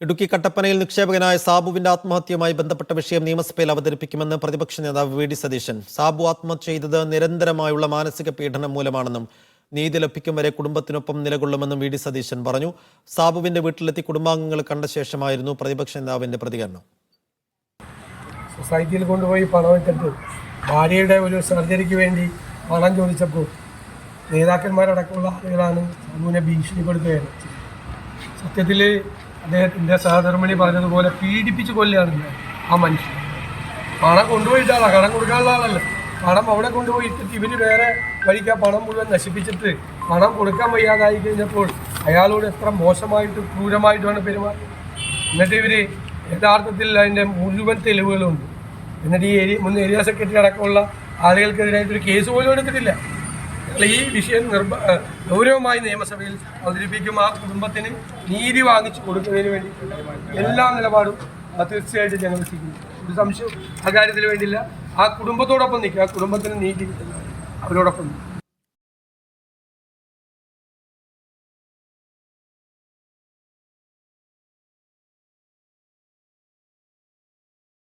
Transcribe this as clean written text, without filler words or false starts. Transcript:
ഇടുക്കി കട്ടപ്പനയിൽ നിക്ഷേപകനായ സാബുവിന്റെ ആത്മഹത്യയുമായി ബന്ധപ്പെട്ട വിഷയം നിയമസഭയിൽ അവതരിപ്പിക്കുമെന്ന് പ്രതിപക്ഷ നേതാവ് വി ഡി സതീശൻ. സാബു ആത്മഹത്യ ചെയ്തത് നിരന്തരമായുള്ള മാനസിക പീഡനം മൂലമാണെന്നും നീതി ലഭിക്കും വരെ കുടുംബത്തിനൊപ്പം നിലകൊള്ളുമെന്നും വി ഡി സതീശൻ പറഞ്ഞു. സാബുവിന്റെ വീട്ടിലെത്തി കുടുംബാംഗങ്ങൾ കണ്ട ശേഷമായിരുന്നു പ്രതിപക്ഷ നേതാവിന്റെ പ്രതികരണം. സൊസൈറ്റിയിൽ കൊണ്ടുപോയി പണം ഇട്ടിട്ട് ഭാര്യയുടെ ഒരു സർജറിക്ക് വേണ്ടി പണം ചോദിച്ചപ്പോൾ നേതാക്കന്മാരടക്കമുള്ള ആളുകളാണ് സാബുവിനെ ഭീഷണിപ്പെടുത്തുകയാണ്. സത്യത്തിൽ അദ്ദേഹത്തിൻ്റെ സഹധർമ്മിണി പറഞ്ഞതുപോലെ പീഡിപ്പിച്ച് കൊല്ലുകയാണ് ആ മനുഷ്യൻ. പണം കൊണ്ടുപോയിട്ടാണ്, കടം കൊടുക്കാനുള്ള ആളല്ല. പണം അവിടെ കൊണ്ടുപോയി ഇട്ടിട്ട് ഇവർ വേറെ വഴിക്ക് ആ പണം മുഴുവൻ നശിപ്പിച്ചിട്ട് പണം കൊടുക്കാൻ വയ്യാതായി കഴിഞ്ഞപ്പോൾ അയാളോട് എത്ര മോശമായിട്ട് ക്രൂരമായിട്ടാണ് പെരുമാറുന്നത്. എന്നിട്ട് ഇവർ യഥാർത്ഥത്തിൽ അതിൻ്റെ മുഴുവൻ തെളിവുകളുണ്ട്. എന്നിട്ട് ഈ മുൻ ഏരിയ സെക്രട്ടറി അടക്കമുള്ള ആളുകൾക്കെതിരായിട്ടൊരു കേസ് പോലും എടുത്തിട്ടില്ല. ഈ വിഷയം ഗൗരവമായി നിയമസഭയിൽ അവതരിപ്പിക്കും. ആ കുടുംബത്തിന് നീതി വാങ്ങിച്ചു കൊടുക്കുന്നതിന് വേണ്ടി എല്ലാ നിലപാടും തീർച്ചയായിട്ടും ഞങ്ങൾ സ്വീകരിക്കും. ഒരു സംശയം ആ കാര്യത്തിന് വേണ്ടിയില്ല. ആ കുടുംബത്തോടൊപ്പം നിൽക്കുക, ആ കുടുംബത്തിന് നീതി കിട്ടുന്നത് അവരോടൊപ്പം നിൽക്കും.